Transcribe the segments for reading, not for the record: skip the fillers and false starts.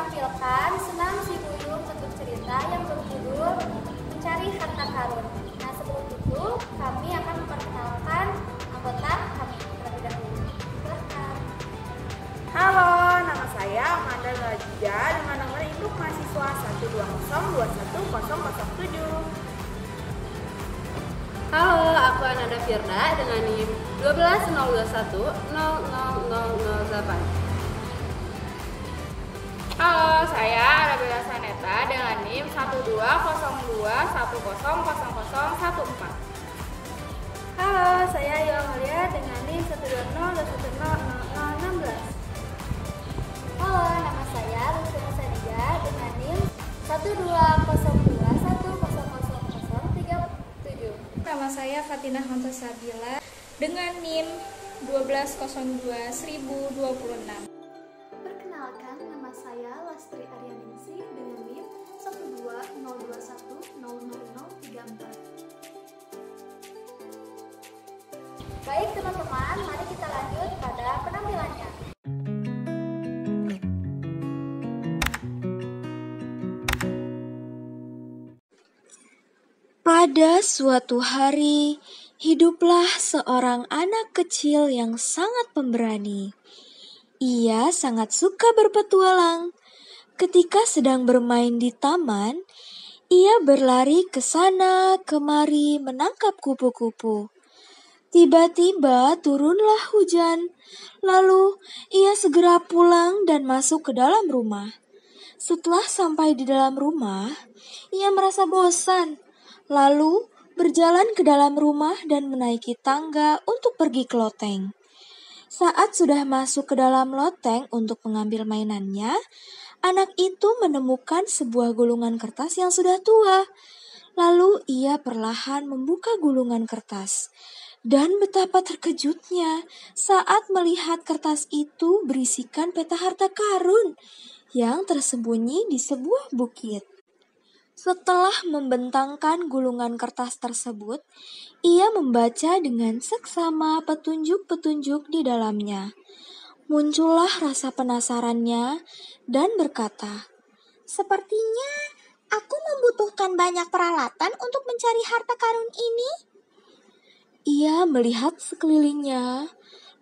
menampilkan senam si duyung bentuk cerita yang berjudul Mencari Harta Karun. Nah, sebelum itu kami akan memperkenalkan anggota kami terlebih dahulu. Silahkan. Halo, nama saya Amanda Najja dengan nomor induk mahasiswa 120210007. Halo, aku Ananda Firda dengan NIM 120210008. Halo, saya Arabella Saneta dengan NIM 120210014. Halo, saya Yohalia dengan NIM 120210016. Halo, nama saya Luciana Sadia dengan NIM 120210037. Nama saya Fatinah Hamzah Sabila dengan NIM 120210026. Perkenalkan, nama saya Lastri Aryaningsih dengan NIM 120210034. Baik teman-teman, mari kita lanjut pada penampilannya. Pada suatu hari, hiduplah seorang anak kecil yang sangat pemberani. Ia sangat suka berpetualang. Ketika sedang bermain di taman, ia berlari ke sana kemari menangkap kupu-kupu. Tiba-tiba turunlah hujan, lalu ia segera pulang dan masuk ke dalam rumah. Setelah sampai di dalam rumah, ia merasa bosan. Lalu berjalan ke dalam rumah dan menaiki tangga untuk pergi ke loteng. Saat sudah masuk ke dalam loteng untuk mengambil mainannya, anak itu menemukan sebuah gulungan kertas yang sudah tua. Lalu ia perlahan membuka gulungan kertas. Dan betapa terkejutnya saat melihat kertas itu berisikan peta harta karun yang tersembunyi di sebuah bukit. Setelah membentangkan gulungan kertas tersebut, ia membaca dengan seksama petunjuk-petunjuk di dalamnya. Muncullah rasa penasarannya dan berkata, "Sepertinya aku membutuhkan banyak peralatan untuk mencari harta karun ini." Ia melihat sekelilingnya,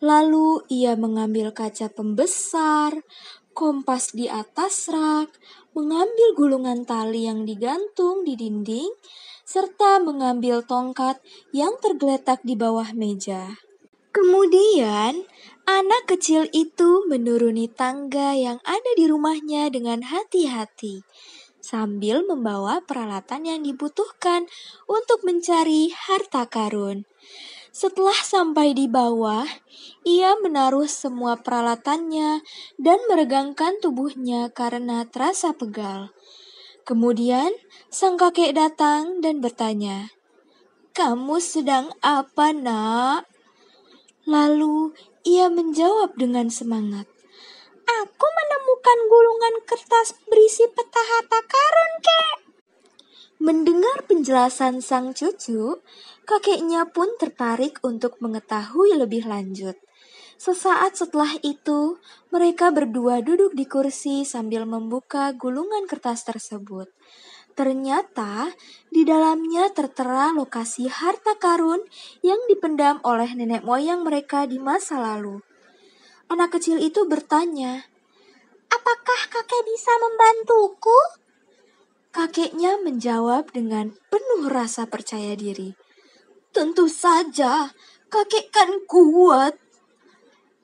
lalu ia mengambil kaca pembesar, kompas di atas rak, mengambil gulungan tali yang digantung di dinding, serta mengambil tongkat yang tergeletak di bawah meja. Kemudian, anak kecil itu menuruni tangga yang ada di rumahnya dengan hati-hati, sambil membawa peralatan yang dibutuhkan untuk mencari harta karun. Setelah sampai di bawah, ia menaruh semua peralatannya dan meregangkan tubuhnya karena terasa pegal. Kemudian, sang kakek datang dan bertanya, "Kamu sedang apa, Nak?" Lalu, ia menjawab dengan semangat, "Aku menemukan gulungan kertas berisi peta harta karun, Kek." Mendengar penjelasan sang cucu, kakeknya pun tertarik untuk mengetahui lebih lanjut. Sesaat setelah itu, mereka berdua duduk di kursi sambil membuka gulungan kertas tersebut. Ternyata, di dalamnya tertera lokasi harta karun yang dipendam oleh nenek moyang mereka di masa lalu. Anak kecil itu bertanya, "Apakah kakek bisa membantuku?" Kakeknya menjawab dengan penuh rasa percaya diri, "Tentu saja, kakek kan kuat."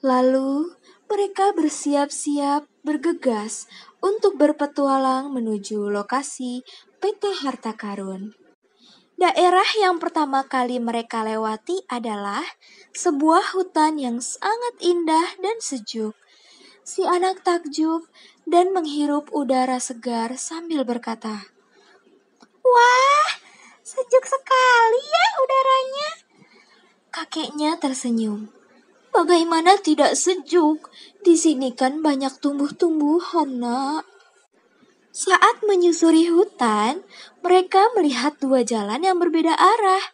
Lalu mereka bersiap-siap bergegas untuk berpetualang menuju lokasi peta harta karun. Daerah yang pertama kali mereka lewati adalah sebuah hutan yang sangat indah dan sejuk. Si anak takjub dan menghirup udara segar sambil berkata, "Wah, sejuk sekali ya udaranya." Kakeknya tersenyum. "Bagaimana tidak sejuk? Di sini kan banyak tumbuh-tumbuhan, Nak." Saat menyusuri hutan, mereka melihat dua jalan yang berbeda arah.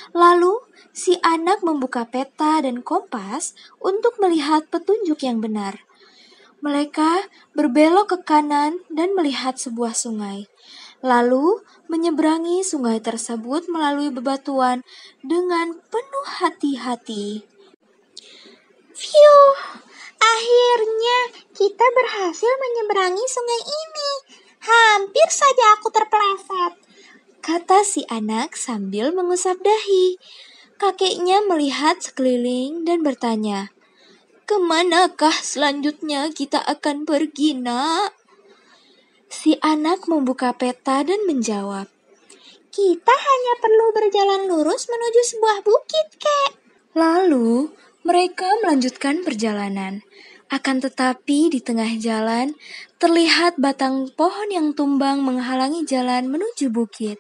Lalu, si anak membuka peta dan kompas untuk melihat petunjuk yang benar. Mereka berbelok ke kanan dan melihat sebuah sungai. Lalu menyeberangi sungai tersebut melalui bebatuan dengan penuh hati-hati. Phew, akhirnya kita berhasil menyeberangi sungai ini. Hampir saja aku terpeleset, kata si anak sambil mengusap dahi. Kakeknya melihat sekeliling dan bertanya, "Kemanakah selanjutnya kita akan pergi, Nak?" Si anak membuka peta dan menjawab, kita hanya perlu berjalan lurus menuju sebuah bukit, Kek. Lalu mereka melanjutkan perjalanan. Akan tetapi di tengah jalan terlihat batang pohon yang tumbang menghalangi jalan menuju bukit.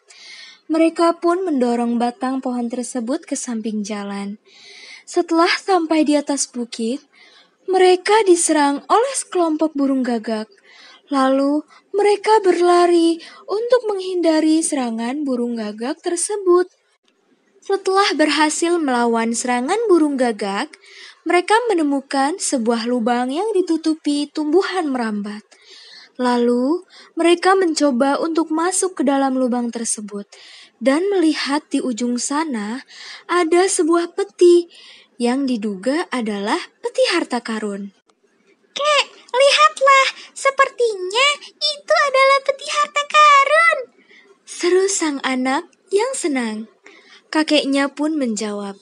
Mereka pun mendorong batang pohon tersebut ke samping jalan. Setelah sampai di atas bukit, mereka diserang oleh sekelompok burung gagak. Lalu mereka berlari untuk menghindari serangan burung gagak tersebut. Setelah berhasil melawan serangan burung gagak, mereka menemukan sebuah lubang yang ditutupi tumbuhan merambat. Lalu mereka mencoba untuk masuk ke dalam lubang tersebut dan melihat di ujung sana ada sebuah peti yang diduga adalah peti harta karun. Kek, lihatlah, sepertinya itu adalah peti harta karun, seru sang anak yang senang. Kakeknya pun menjawab,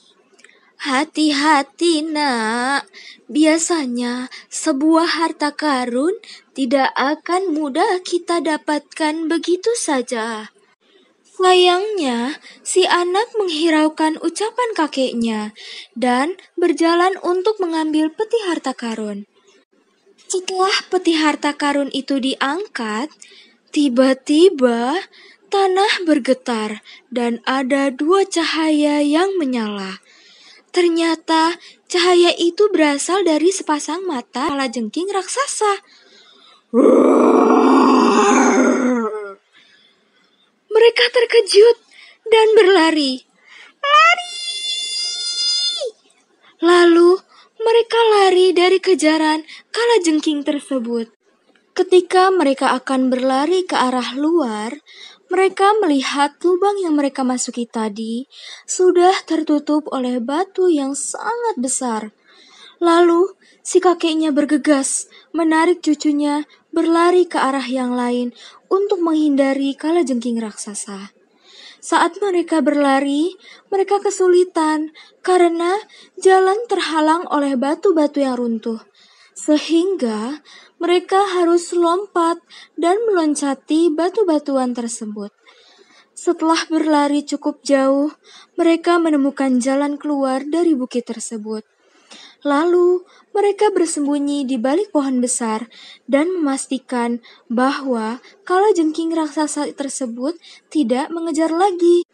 "Hati-hati, Nak. Biasanya sebuah harta karun tidak akan mudah kita dapatkan begitu saja." Sayangnya, si anak menghiraukan ucapan kakeknya dan berjalan untuk mengambil peti harta karun. Setelah peti harta karun itu diangkat, tiba-tiba tanah bergetar dan ada dua cahaya yang menyala. Ternyata cahaya itu berasal dari sepasang mata kalajengking raksasa. Mereka terkejut dan berlari. Lari! Lalu mereka lari dari kejaran kalajengking tersebut. Ketika mereka akan berlari ke arah luar, mereka melihat lubang yang mereka masuki tadi sudah tertutup oleh batu yang sangat besar. Lalu si kakeknya bergegas menarik cucunya berlari ke arah yang lain untuk menghindari kalajengking raksasa. Saat mereka berlari, mereka kesulitan karena jalan terhalang oleh batu-batu yang runtuh. Sehingga mereka harus lompat dan meloncati batu-batuan tersebut. Setelah berlari cukup jauh, mereka menemukan jalan keluar dari bukit tersebut. Lalu mereka bersembunyi di balik pohon besar dan memastikan bahwa kalajengking raksasa tersebut tidak mengejar lagi.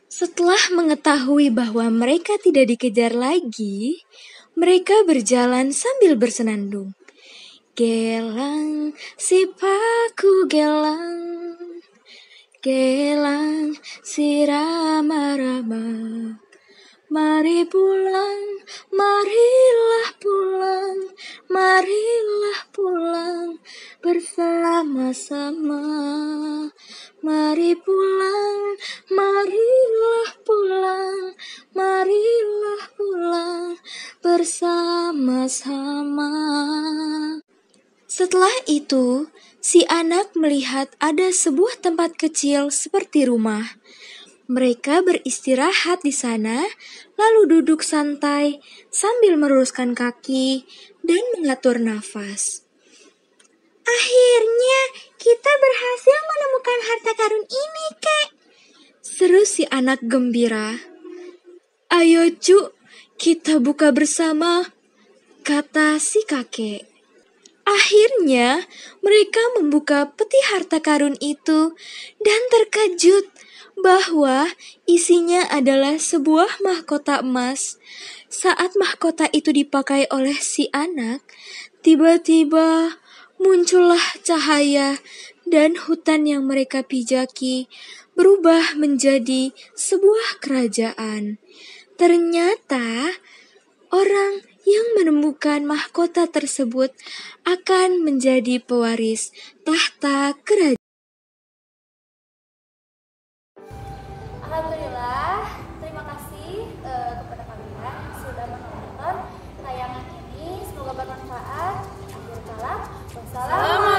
Setelah mengetahui bahwa mereka tidak dikejar lagi, mereka berjalan sambil bersenandung. Gelang si paku gelang, gelang si rama-rama. Mari pulang, marilah pulang, marilah pulang bersama-sama. Mari pulang, marilah pulang, marilah pulang bersama-sama. Setelah itu, si anak melihat ada sebuah tempat kecil seperti rumah. Mereka beristirahat di sana, lalu duduk santai sambil meluruskan kaki dan mengatur nafas. Akhirnya kita berhasil menemukan harta karun ini, Kek, seru si anak gembira. Ayo Cuk, kita buka bersama, kata si kakek. Akhirnya mereka membuka peti harta karun itu dan terkejut bahwa isinya adalah sebuah mahkota emas. Saat mahkota itu dipakai oleh si anak, tiba-tiba muncullah cahaya dan hutan yang mereka pijaki berubah menjadi sebuah kerajaan. Ternyata orang yang menemukan mahkota tersebut akan menjadi pewaris tahta kerajaan. Alhamdulillah, terima kasih kepada kalian yang sudah menonton tayangan ini. Semoga bermanfaat. Akhir kalam, wassalamualaikum.